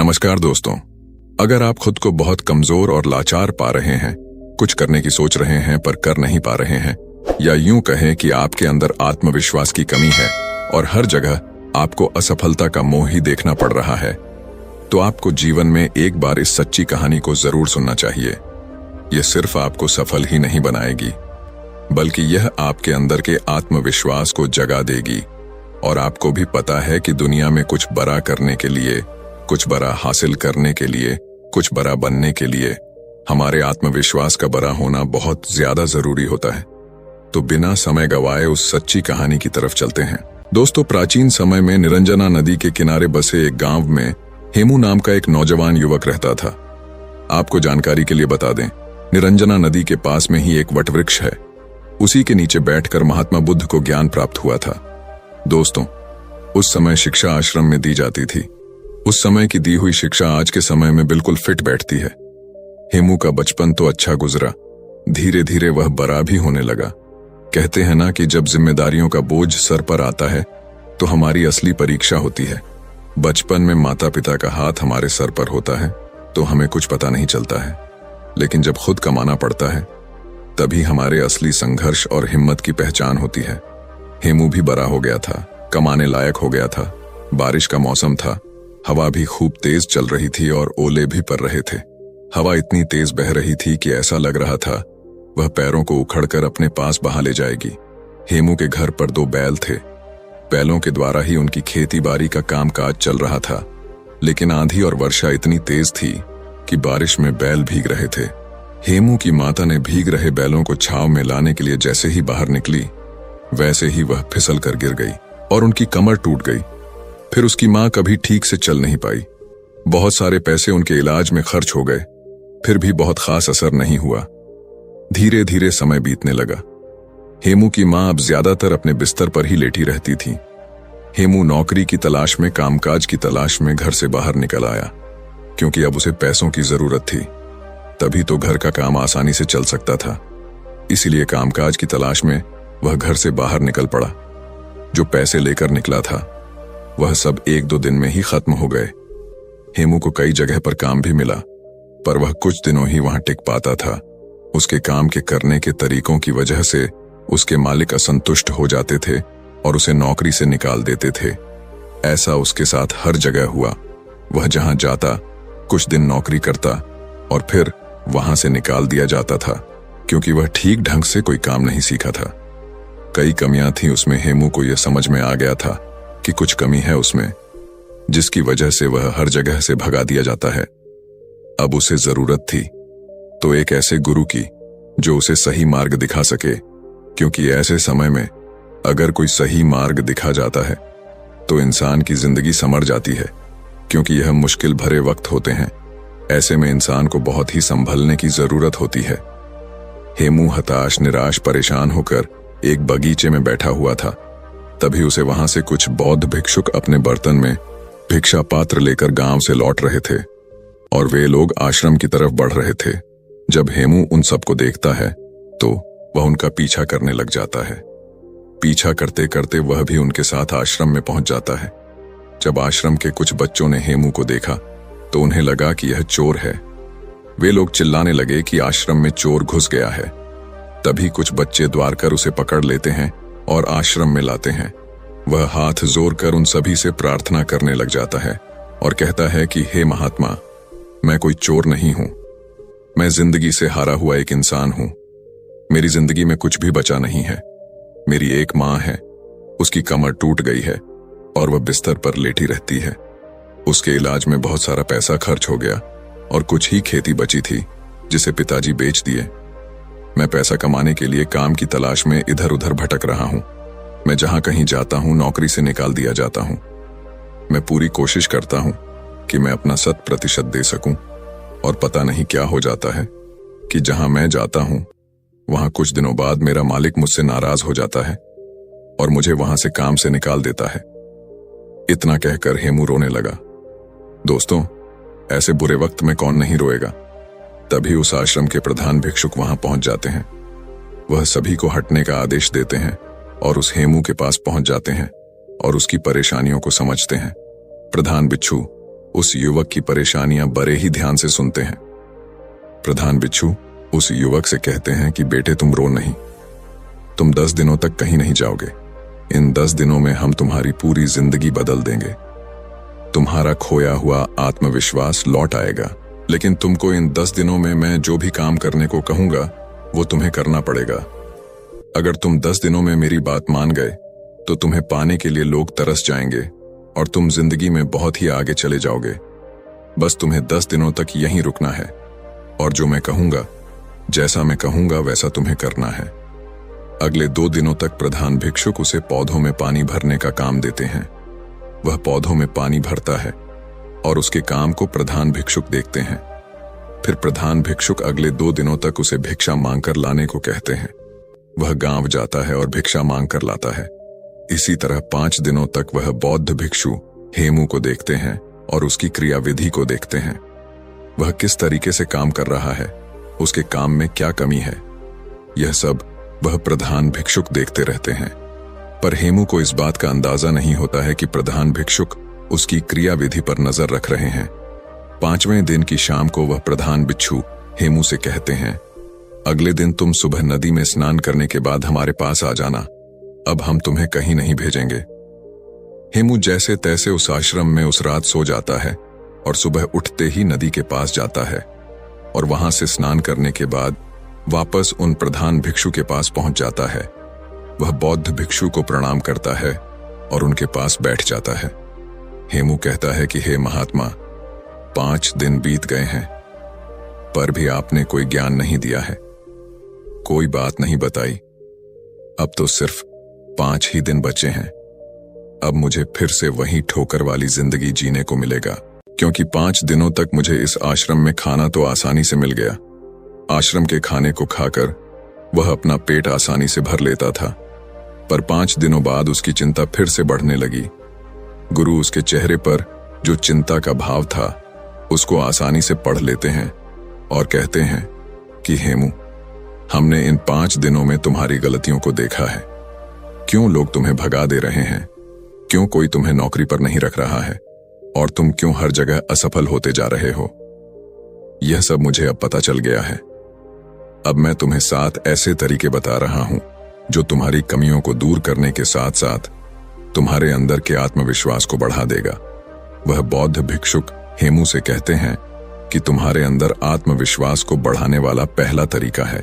नमस्कार दोस्तों। अगर आप खुद को बहुत कमजोर और लाचार पा रहे हैं, कुछ करने की सोच रहे हैं पर कर नहीं पा रहे हैं, या यूं कहें कि आपके अंदर आत्मविश्वास की कमी है और हर जगह आपको असफलता का मोह ही देखना पड़ रहा है, तो आपको जीवन में एक बार इस सच्ची कहानी को जरूर सुनना चाहिए। यह सिर्फ आपको सफल ही नहीं बनाएगी, बल्कि यह आपके अंदर के आत्मविश्वास को जगा देगी और आपको भी पता है कि दुनिया में कुछ बड़ा करने के लिए, कुछ बड़ा हासिल करने के लिए, कुछ बड़ा बनने के लिए हमारे आत्मविश्वास का बड़ा होना बहुत ज्यादा जरूरी होता है। तो बिना समय गवाए उस सच्ची कहानी की तरफ चलते हैं। दोस्तों, प्राचीन समय में निरंजना नदी के किनारे बसे एक गांव में हेमू नाम का एक नौजवान युवक रहता था। आपको जानकारी के लिए बता दें, निरंजना नदी के पास में ही एक वटवृक्ष है। उसी के नीचे बैठकर महात्मा बुद्ध को ज्ञान प्राप्त हुआ था। दोस्तों, उस समय शिक्षा आश्रम में दी जाती थी। उस समय की दी हुई शिक्षा आज के समय में बिल्कुल फिट बैठती है। हेमू का बचपन तो अच्छा गुजरा, धीरे धीरे वह बड़ा भी होने लगा। कहते हैं ना कि जब जिम्मेदारियों का बोझ सर पर आता है तो हमारी असली परीक्षा होती है। बचपन में माता पिता का हाथ हमारे सर पर होता है तो हमें कुछ पता नहीं चलता है, लेकिन जब खुद कमाना पड़ता है तभी हमारे असली संघर्ष और हिम्मत की पहचान होती है। हेमू भी बड़ा हो गया था, कमाने लायक हो गया था। बारिश का मौसम था, हवा भी खूब तेज चल रही थी और ओले भी पड़ रहे थे। हवा इतनी तेज बह रही थी कि ऐसा लग रहा था वह पैरों को उखड़कर अपने पास बहा ले जाएगी। हेमू के घर पर 2 बैल थे। बैलों के द्वारा ही उनकी खेती बाड़ी का कामकाज चल रहा था, लेकिन आंधी और वर्षा इतनी तेज थी कि बारिश में बैल भीग रहे थे। हेमू की माता ने भीग रहे बैलों को छांव में लाने के लिए जैसे ही बाहर निकली, वैसे ही वह फिसल कर गिर गई और उनकी कमर टूट गई। फिर उसकी मां कभी ठीक से चल नहीं पाई। बहुत सारे पैसे उनके इलाज में खर्च हो गए, फिर भी बहुत खास असर नहीं हुआ। धीरे धीरे समय बीतने लगा। हेमू की मां अब ज्यादातर अपने बिस्तर पर ही लेटी रहती थी। हेमू नौकरी की तलाश में, कामकाज की तलाश में घर से बाहर निकल आया, क्योंकि अब उसे पैसों की जरूरत थी। तभी तो घर का काम आसानी से चल सकता था। इसीलिए कामकाज की तलाश में वह घर से बाहर निकल पड़ा। जो पैसे लेकर निकला था वह सब 1-2 दिन में ही खत्म हो गए। हेमू को कई जगह पर काम भी मिला, पर वह कुछ दिनों ही वहां टिक पाता था। उसके काम के करने के तरीकों की वजह से उसके मालिक असंतुष्ट हो जाते थे और उसे नौकरी से निकाल देते थे। ऐसा उसके साथ हर जगह हुआ। वह जहां जाता, कुछ दिन नौकरी करता और फिर वहां से निकाल दिया जाता था, क्योंकि वह ठीक ढंग से कोई काम नहीं सीखा था। कई कमियां थी उसमें। हेमू को यह समझ में आ गया था कि कुछ कमी है उसमें, जिसकी वजह से वह हर जगह से भगा दिया जाता है। अब उसे जरूरत थी तो एक ऐसे गुरु की जो उसे सही मार्ग दिखा सके, क्योंकि ऐसे समय में अगर कोई सही मार्ग दिखा जाता है तो इंसान की जिंदगी संवर जाती है, क्योंकि यह मुश्किल भरे वक्त होते हैं। ऐसे में इंसान को बहुत ही संभलने की जरूरत होती है। हेमू हताश, निराश, परेशान होकर एक बगीचे में बैठा हुआ था। तभी उसे वहां से कुछ बौद्ध भिक्षुक अपने बर्तन में भिक्षा पात्र लेकर गांव से लौट रहे थे और वे लोग आश्रम की तरफ बढ़ रहे थे। जब हेमू उन सबको देखता है तो वह उनका पीछा करने लग जाता है। पीछा करते करते वह भी उनके साथ आश्रम में पहुंच जाता है। जब आश्रम के कुछ बच्चों ने हेमू को देखा तो उन्हें लगा कि यह चोर है। वे लोग चिल्लाने लगे कि आश्रम में चोर घुस गया है। तभी कुछ बच्चे द्वार कर उसे पकड़ लेते हैं और आश्रम में लाते हैं। वह हाथ जोड़ कर उन सभी से प्रार्थना करने लग जाता है और कहता है कि हे महात्मा, मैं कोई चोर नहीं हूं। मैं जिंदगी से हारा हुआ एक इंसान हूं। मेरी जिंदगी में कुछ भी बचा नहीं है। मेरी एक मां है, उसकी कमर टूट गई है और वह बिस्तर पर लेटी रहती है। उसके इलाज में बहुत सारा पैसा खर्च हो गया और कुछ ही खेती बची थी जिसे पिताजी बेच दिए। मैं पैसा कमाने के लिए काम की तलाश में इधर उधर भटक रहा हूं। मैं जहां कहीं जाता हूं नौकरी से निकाल दिया जाता हूं। मैं पूरी कोशिश करता हूं कि मैं अपना 100% दे सकूं, और पता नहीं क्या हो जाता है कि जहां मैं जाता हूं वहां कुछ दिनों बाद मेरा मालिक मुझसे नाराज हो जाता है और मुझे वहां से काम से निकाल देता है। इतना कहकर हेमू रोने लगा। दोस्तों, ऐसे बुरे वक्त में कौन नहीं रोएगा। तभी उस आश्रम के प्रधान भिक्षुक वहां पहुंच जाते हैं। वह सभी को हटने का आदेश देते हैं और उस हेमू के पास पहुंच जाते हैं और उसकी परेशानियों को समझते हैं। प्रधान बिच्छू, उस युवक की परेशानियां बड़े ही ध्यान से सुनते हैं। प्रधान बिच्छू उस युवक से कहते हैं कि बेटे तुम रो नहीं, तुम 10 दिनों तक कहीं नहीं जाओगे। इन 10 दिनों में हम तुम्हारी पूरी जिंदगी बदल देंगे। तुम्हारा खोया हुआ आत्मविश्वास लौट आएगा। लेकिन तुमको इन 10 दिनों में मैं जो भी काम करने को कहूंगा वो तुम्हें करना पड़ेगा। अगर तुम 10 दिनों में मेरी बात मान गए तो तुम्हें पाने के लिए लोग तरस जाएंगे और तुम जिंदगी में बहुत ही आगे चले जाओगे। बस तुम्हें 10 दिनों तक यहीं रुकना है और जो मैं कहूंगा, जैसा मैं कहूंगा वैसा तुम्हें करना है। अगले 2 दिनों तक प्रधान भिक्षुक उसे पौधों में पानी भरने का काम देते हैं। वह पौधों में पानी भरता है और उसके काम को प्रधान भिक्षुक देखते हैं। फिर प्रधान भिक्षुक अगले 2 दिनों तक उसे भिक्षा मांगकर लाने को कहते हैं। वह गांव जाता है और भिक्षा मांग कर लाता है। इसी तरह 5 दिनों तक वह बौद्ध भिक्षु हेमू को देखते हैं और उसकी क्रियाविधि को देखते हैं। वह किस तरीके से काम कर रहा है, उसके काम में क्या कमी है, यह सब वह प्रधान भिक्षुक देखते रहते हैं। पर हेमू को इस बात का अंदाजा नहीं होता है कि प्रधान भिक्षुक उसकी क्रियाविधि पर नजर रख रहे हैं। 5वें दिन की शाम को वह प्रधान बिच्छू हेमू से कहते हैं, अगले दिन तुम सुबह नदी में स्नान करने के बाद हमारे पास आ जाना। अब हम तुम्हें कहीं नहीं भेजेंगे। हेमू जैसे तैसे उस आश्रम में उस रात सो जाता है और सुबह उठते ही नदी के पास जाता है और वहां से स्नान करने के बाद वापस उन प्रधान भिक्षु के पास पहुंच जाता है। वह बौद्ध भिक्षु को प्रणाम करता है और उनके पास बैठ जाता है। हेमू कहता है कि हे महात्मा, 5 दिन बीत गए हैं पर भी आपने कोई ज्ञान नहीं दिया है, कोई बात नहीं बताई। अब तो सिर्फ 5 ही दिन बचे हैं। अब मुझे फिर से वही ठोकर वाली जिंदगी जीने को मिलेगा, क्योंकि 5 दिनों तक मुझे इस आश्रम में खाना तो आसानी से मिल गया। आश्रम के खाने को खाकर वह अपना पेट आसानी से भर लेता था, पर 5 दिनों बाद उसकी चिंता फिर से बढ़ने लगी। गुरु उसके चेहरे पर जो चिंता का भाव था उसको आसानी से पढ़ लेते हैं और कहते हैं कि हेमू, हमने इन 5 दिनों में तुम्हारी गलतियों को देखा है। क्यों लोग तुम्हें भगा दे रहे हैं, क्यों कोई तुम्हें नौकरी पर नहीं रख रहा है और तुम क्यों हर जगह असफल होते जा रहे हो, यह सब मुझे अब पता चल गया है। अब मैं तुम्हें 7 ऐसे तरीके बता रहा हूं जो तुम्हारी कमियों को दूर करने के साथ साथ तुम्हारे अंदर के आत्मविश्वास को बढ़ा देगा। वह बौद्ध भिक्षुक हेमू से कहते हैं कि तुम्हारे अंदर आत्मविश्वास को बढ़ाने वाला पहला तरीका है,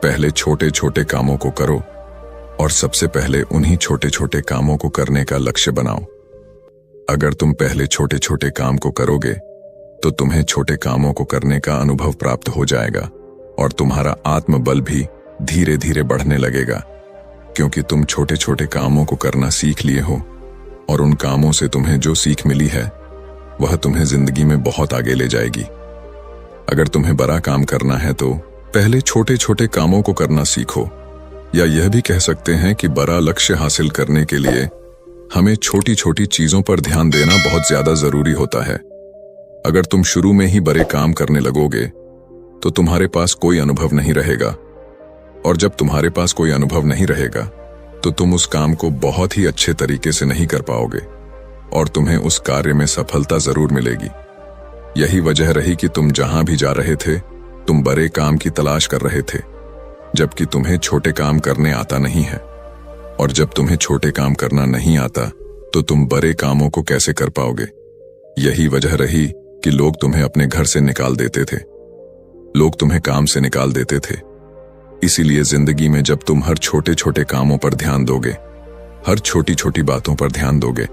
पहले छोटे छोटे कामों को करो और सबसे पहले उन्हीं छोटे छोटे कामों को करने का लक्ष्य बनाओ। अगर तुम पहले छोटे छोटे काम को करोगे तो तुम्हें छोटे कामों को करने का अनुभव प्राप्त हो जाएगा और तुम्हारा आत्मबल भी धीरे धीरे बढ़ने लगेगा, क्योंकि तुम छोटे छोटे कामों को करना सीख लिए हो और उन कामों से तुम्हें जो सीख मिली है वह तुम्हें जिंदगी में बहुत आगे ले जाएगी। अगर तुम्हें बड़ा काम करना है तो पहले छोटे छोटे कामों को करना सीखो, या यह भी कह सकते हैं कि बड़ा लक्ष्य हासिल करने के लिए हमें छोटी छोटी चीजों पर ध्यान देना बहुत ज्यादा जरूरी होता है। अगर तुम शुरू में ही बड़े काम करने लगोगे तो तुम्हारे पास कोई अनुभव नहीं रहेगा, और जब तुम्हारे पास कोई अनुभव नहीं रहेगा तो तुम उस काम को बहुत ही अच्छे तरीके से नहीं कर पाओगे और तुम्हें उस कार्य में सफलता जरूर मिलेगी। यही वजह रही कि तुम जहां भी जा रहे थे तुम बड़े काम की तलाश कर रहे थे, जबकि तुम्हें छोटे काम करने आता नहीं है। और जब तुम्हें छोटे काम करना नहीं आता तो तुम बड़े कामों को कैसे कर पाओगे। यही वजह रही कि लोग तुम्हें अपने घर से निकाल देते थे, लोग तुम्हें काम से निकाल देते थे। इसीलिए जिंदगी में जब तुम हर छोटे छोटे कामों पर ध्यान दोगे, हर छोटी छोटी बातों पर ध्यान दोगे,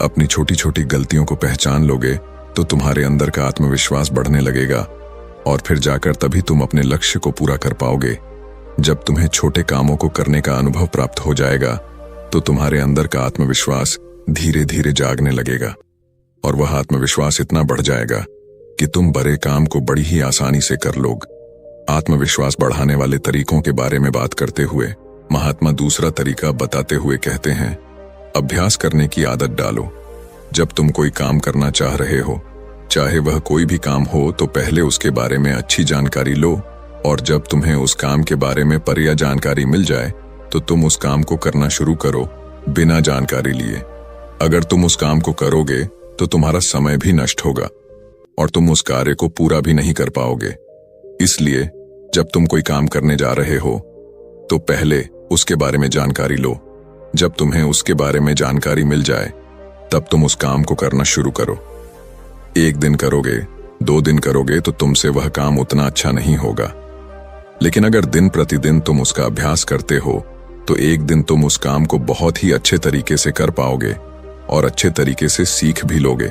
अपनी छोटी छोटी गलतियों को पहचान लोगे, तो तुम्हारे अंदर का आत्मविश्वास बढ़ने लगेगा और फिर जाकर तभी तुम अपने लक्ष्य को पूरा कर पाओगे। जब तुम्हें छोटे कामों को करने का अनुभव प्राप्त हो जाएगा तो तुम्हारे अंदर का आत्मविश्वास धीरे धीरे जागने लगेगा और वह आत्मविश्वास इतना बढ़ जाएगा कि तुम बड़े काम को बड़ी ही आसानी से कर लोगे। आत्मविश्वास बढ़ाने वाले तरीकों के बारे में बात करते हुए महात्मा दूसरा तरीका बताते हुए कहते हैं, अभ्यास करने की आदत डालो। जब तुम कोई काम करना चाह रहे हो, चाहे वह कोई भी काम हो, तो पहले उसके बारे में अच्छी जानकारी लो, और जब तुम्हें उस काम के बारे में पर्याप्त जानकारी मिल जाए तो तुम उस काम को करना शुरू करो बिना जानकारी लिए। अगर तुम उस काम को करोगे तो तुम्हारा समय भी नष्ट होगा और तुम उस कार्य को पूरा भी नहीं कर पाओगे। इसलिए जब तुम कोई काम करने जा रहे हो तो पहले उसके बारे में जानकारी लो। जब तुम्हें उसके बारे में जानकारी मिल जाए तब तुम उस काम को करना शुरू करो। 1 दिन करोगे, 2 दिन करोगे तो तुमसे वह काम उतना अच्छा नहीं होगा, लेकिन अगर दिन प्रतिदिन तुम उसका अभ्यास करते हो तो एक दिन तुम उस काम को बहुत ही अच्छे तरीके से कर पाओगे और अच्छे तरीके से सीख भी लोगे।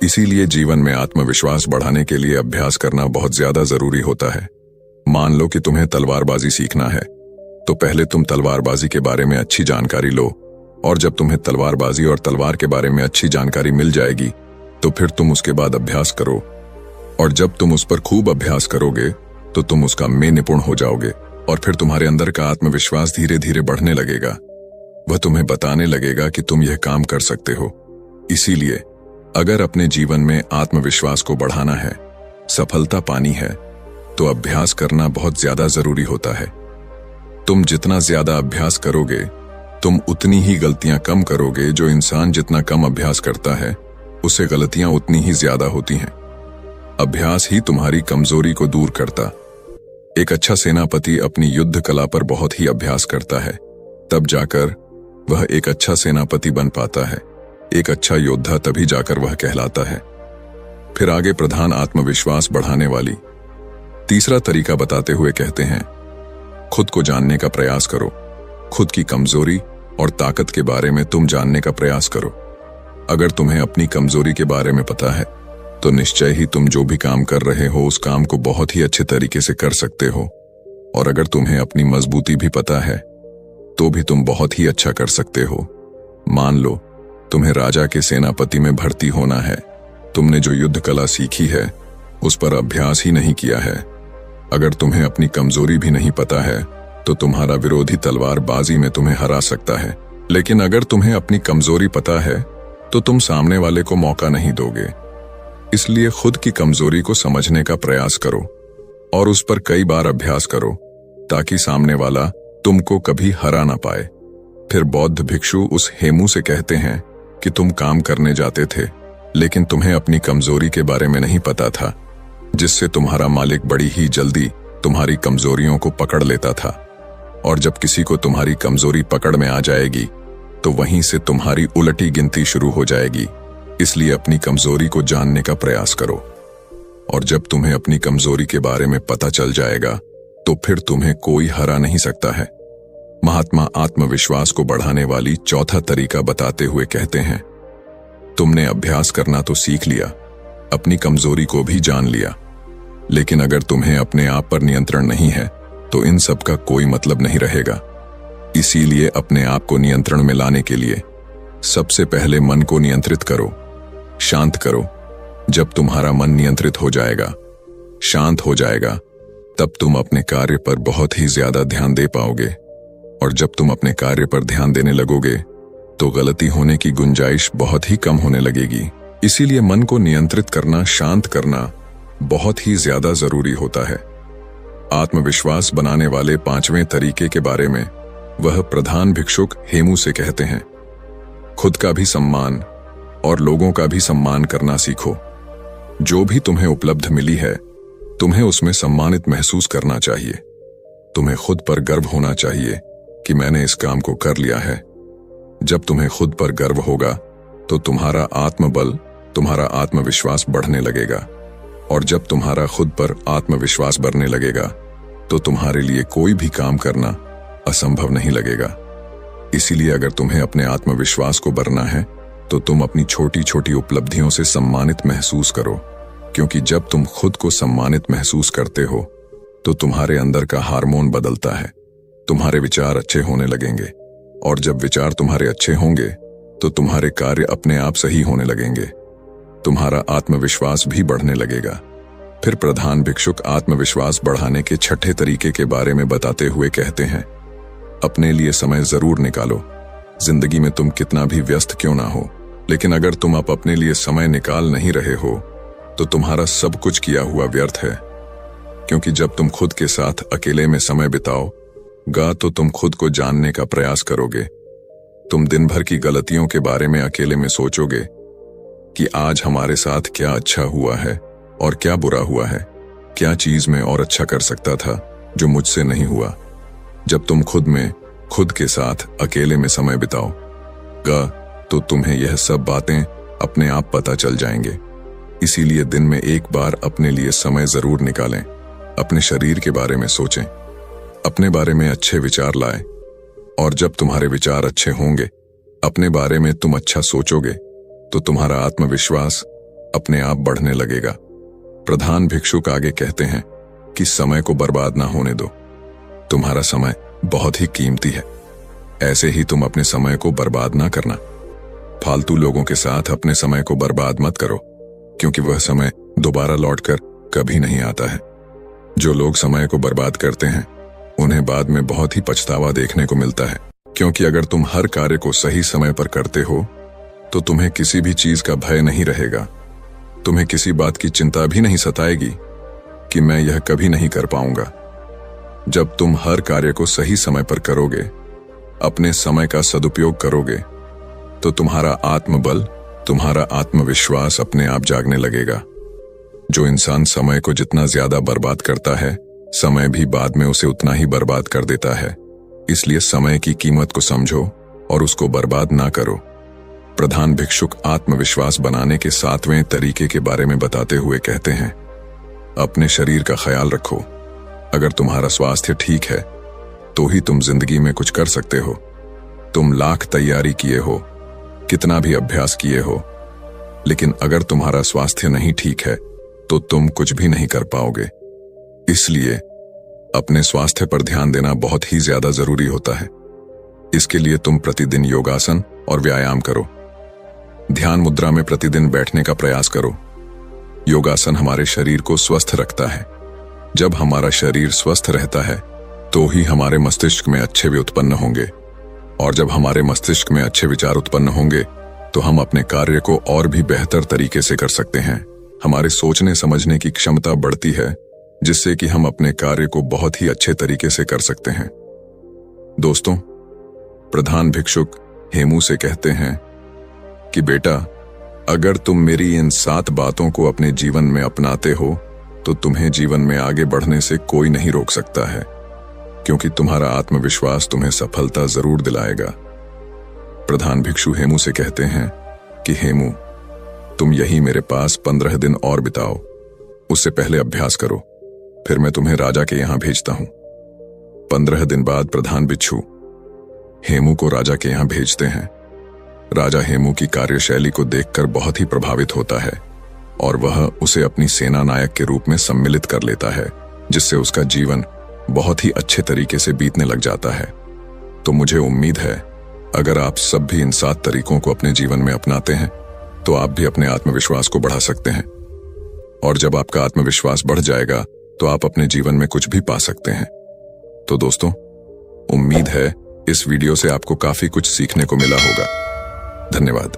इसीलिए जीवन में आत्मविश्वास बढ़ाने के लिए अभ्यास करना बहुत ज्यादा जरूरी होता है। मान लो कि तुम्हें तलवारबाजी सीखना है, तो पहले तुम तलवारबाजी के बारे में अच्छी जानकारी लो, और जब तुम्हें तलवारबाजी और तलवार के बारे में अच्छी जानकारी मिल जाएगी तो फिर तुम उसके बाद अभ्यास करो, और जब तुम उस पर खूब अभ्यास करोगे तो तुम उसका में निपुण हो जाओगे और फिर तुम्हारे अंदर का आत्मविश्वास धीरे धीरे बढ़ने लगेगा। वह तुम्हें बताने लगेगा कि तुम यह काम कर सकते हो। इसीलिए अगर अपने जीवन में आत्मविश्वास को बढ़ाना है, सफलता पानी है, तो अभ्यास करना बहुत ज्यादा जरूरी होता है। तुम जितना ज्यादा अभ्यास करोगे तुम उतनी ही गलतियां कम करोगे। जो इंसान जितना कम अभ्यास करता है उसे गलतियां उतनी ही ज्यादा होती हैं। अभ्यास ही तुम्हारी कमजोरी को दूर करता। एक अच्छा सेनापति अपनी युद्ध कला पर बहुत ही अभ्यास करता है, तब जाकर वह एक अच्छा सेनापति बन पाता है। एक अच्छा योद्धा तभी जाकर वह कहलाता है। फिर आगे प्रधान आत्मविश्वास बढ़ाने वाली तीसरा तरीका बताते हुए कहते हैं, खुद को जानने का प्रयास करो। खुद की कमजोरी और ताकत के बारे में तुम जानने का प्रयास करो। अगर तुम्हें अपनी कमजोरी के बारे में पता है तो निश्चय ही तुम जो भी काम कर रहे हो उस काम को बहुत ही अच्छे तरीके से कर सकते हो, और अगर तुम्हें अपनी मजबूती भी पता है तो भी तुम बहुत ही अच्छा कर सकते हो। मान लो तुम्हें राजा के सेनापति में भर्ती होना है, तुमने जो युद्ध कला सीखी है उस पर अभ्यास ही नहीं किया है। अगर तुम्हें अपनी कमजोरी भी नहीं पता है तो तुम्हारा विरोधी तलवारबाजी में तुम्हें हरा सकता है, लेकिन अगर तुम्हें अपनी कमजोरी पता है तो तुम सामने वाले को मौका नहीं दोगे। इसलिए खुद की कमजोरी को समझने का प्रयास करो और उस पर कई बार अभ्यास करो ताकि सामने वाला तुमको कभी हरा ना पाए। फिर बौद्ध भिक्षु उस हेमू से कहते हैं कि तुम काम करने जाते थे लेकिन तुम्हें अपनी कमजोरी के बारे में नहीं पता था, जिससे तुम्हारा मालिक बड़ी ही जल्दी तुम्हारी कमजोरियों को पकड़ लेता था, और जब किसी को तुम्हारी कमजोरी पकड़ में आ जाएगी तो वहीं से तुम्हारी उलटी गिनती शुरू हो जाएगी। इसलिए अपनी कमजोरी को जानने का प्रयास करो, और जब तुम्हें अपनी कमजोरी के बारे में पता चल जाएगा तो फिर तुम्हें कोई हरा नहीं सकता है। महात्मा आत्मविश्वास को बढ़ाने वाली चौथा तरीका बताते हुए कहते हैं, तुमने अभ्यास करना तो सीख लिया, अपनी कमजोरी को भी जान लिया, लेकिन अगर तुम्हें अपने आप पर नियंत्रण नहीं है तो इन सब का कोई मतलब नहीं रहेगा। इसीलिए अपने आप को नियंत्रण में लाने के लिए सबसे पहले मन को नियंत्रित करो, शांत करो। जब तुम्हारा मन नियंत्रित हो जाएगा, शांत हो जाएगा, तब तुम अपने कार्य पर बहुत ही ज्यादा ध्यान दे पाओगे, और जब तुम अपने कार्य पर ध्यान देने लगोगे तो गलती होने की गुंजाइश बहुत ही कम होने लगेगी। इसीलिए मन को नियंत्रित करना, शांत करना बहुत ही ज्यादा जरूरी होता है। आत्मविश्वास बनाने वाले 5वें तरीके के बारे में वह प्रधान भिक्षुक हेमू से कहते हैं, खुद का भी सम्मान और लोगों का भी सम्मान करना सीखो। जो भी तुम्हें उपलब्ध मिली है तुम्हें उसमें सम्मानित महसूस करना चाहिए। तुम्हें खुद पर गर्व होना चाहिए कि मैंने इस काम को कर लिया है। जब तुम्हें खुद पर गर्व होगा तो तुम्हारा आत्मबल, तुम्हारा आत्मविश्वास बढ़ने लगेगा, और जब तुम्हारा खुद पर आत्मविश्वास बढ़ने लगेगा तो तुम्हारे लिए कोई भी काम करना असंभव नहीं लगेगा। इसीलिए अगर तुम्हें अपने आत्मविश्वास को बढ़ाना है तो तुम अपनी छोटी छोटी उपलब्धियों से सम्मानित महसूस करो, क्योंकि जब तुम खुद को सम्मानित महसूस करते हो तो तुम्हारे अंदर का हार्मोन बदलता है, तुम्हारे विचार अच्छे होने लगेंगे, और जब विचार तुम्हारे अच्छे होंगे तो तुम्हारे कार्य अपने आप सही होने लगेंगे, तुम्हारा आत्मविश्वास भी बढ़ने लगेगा। फिर प्रधान भिक्षुक आत्मविश्वास बढ़ाने के 6ठे तरीके के बारे में बताते हुए कहते हैं, अपने लिए समय जरूर निकालो। जिंदगी में तुम कितना भी व्यस्त क्यों ना हो, लेकिन अगर तुम अब अपने लिए समय निकाल नहीं रहे हो तो तुम्हारा सब कुछ किया हुआ व्यर्थ है, क्योंकि जब तुम खुद के साथ अकेले में समय बिताओगा तो तुम खुद को जानने का प्रयास करोगे। तुम दिन भर की गलतियों के बारे में अकेले में सोचोगे, कि आज हमारे साथ क्या अच्छा हुआ है और क्या बुरा हुआ है, क्या चीज मैं और अच्छा कर सकता था जो मुझसे नहीं हुआ। जब तुम खुद के साथ अकेले में समय बिताओगा तो तुम्हें यह सब बातें अपने आप पता चल जाएंगे। इसीलिए दिन में एक बार अपने लिए समय जरूर निकालें। अपने शरीर के बारे में सोचें, अपने बारे में अच्छे विचार लाएं, और जब तुम्हारे विचार अच्छे होंगे, अपने बारे में तुम अच्छा सोचोगे, तो तुम्हारा आत्मविश्वास अपने आप बढ़ने लगेगा। प्रधान भिक्षुक आगे कहते हैं कि समय को बर्बाद ना होने दो। तुम्हारा समय बहुत ही कीमती है, ऐसे ही तुम अपने समय को बर्बाद ना करना। फालतू लोगों के साथ अपने समय को बर्बाद मत करो, क्योंकि वह समय दोबारा लौटकर कभी नहीं आता है। जो लोग समय को बर्बाद करते हैं उन्हें बाद में बहुत ही पछतावा देखने को मिलता है, क्योंकि अगर तुम हर कार्य को सही समय पर करते हो तो तुम्हें किसी भी चीज का भय नहीं रहेगा। तुम्हें किसी बात की चिंता भी नहीं सताएगी कि मैं यह कभी नहीं कर पाऊंगा। जब तुम हर कार्य को सही समय पर करोगे, अपने समय का सदुपयोग करोगे, तो तुम्हारा आत्मबल, तुम्हारा आत्मविश्वास अपने आप जागने लगेगा। जो इंसान समय को जितना ज्यादा बर्बाद करता है, समय भी बाद में उसे उतना ही बर्बाद कर देता है। इसलिए समय की कीमत को समझो और उसको बर्बाद ना करो। प्रधान भिक्षुक आत्मविश्वास बनाने के 7वें तरीके के बारे में बताते हुए कहते हैं, अपने शरीर का ख्याल रखो। अगर तुम्हारा स्वास्थ्य ठीक है तो ही तुम जिंदगी में कुछ कर सकते हो। तुम लाख तैयारी किए हो, कितना भी अभ्यास किए हो, लेकिन अगर तुम्हारा स्वास्थ्य नहीं ठीक है तो तुम कुछ भी नहीं कर पाओगे। इसलिए अपने स्वास्थ्य पर ध्यान देना बहुत ही ज्यादा जरूरी होता है। इसके लिए तुम प्रतिदिन योगासन और व्यायाम करो। ध्यान मुद्रा में प्रतिदिन बैठने का प्रयास करो। योगासन हमारे शरीर को स्वस्थ रखता है। जब हमारा शरीर स्वस्थ रहता है तो ही हमारे मस्तिष्क में अच्छे भी उत्पन्न होंगे, और जब हमारे मस्तिष्क में अच्छे विचार उत्पन्न होंगे तो हम अपने कार्य को और भी बेहतर तरीके से कर सकते हैं। हमारे सोचने समझने की क्षमता बढ़ती है, जिससे कि हम अपने कार्य को बहुत ही अच्छे तरीके से कर सकते हैं। दोस्तों, प्रधान भिक्षुक हेमू से कहते हैं कि बेटा, अगर तुम मेरी इन 7 बातों को अपने जीवन में अपनाते हो तो तुम्हें जीवन में आगे बढ़ने से कोई नहीं रोक सकता है, क्योंकि तुम्हारा आत्मविश्वास तुम्हें सफलता जरूर दिलाएगा। प्रधान भिक्षु हेमू से कहते हैं कि हेमू, तुम यही मेरे पास 15 दिन और बिताओ। उससे पहले अभ्यास करो, फिर मैं तुम्हें राजा के यहां भेजता हूं। 15 दिन बाद प्रधान भिक्षु हेमू को राजा के यहां भेजते हैं। राजा हेमू की कार्यशैली को देखकर बहुत ही प्रभावित होता है और वह उसे अपनी सेना नायक के रूप में सम्मिलित कर लेता है, जिससे उसका जीवन बहुत ही अच्छे तरीके से बीतने लग जाता है। तो मुझे उम्मीद है अगर आप सब भी इन 7 तरीकों को अपने जीवन में अपनाते हैं तो आप भी अपने आत्मविश्वास को बढ़ा सकते हैं, और जब आपका आत्मविश्वास बढ़ जाएगा तो आप अपने जीवन में कुछ भी पा सकते हैं। तो दोस्तों, उम्मीद है इस वीडियो से आपको काफी कुछ सीखने को मिला होगा। धन्यवाद।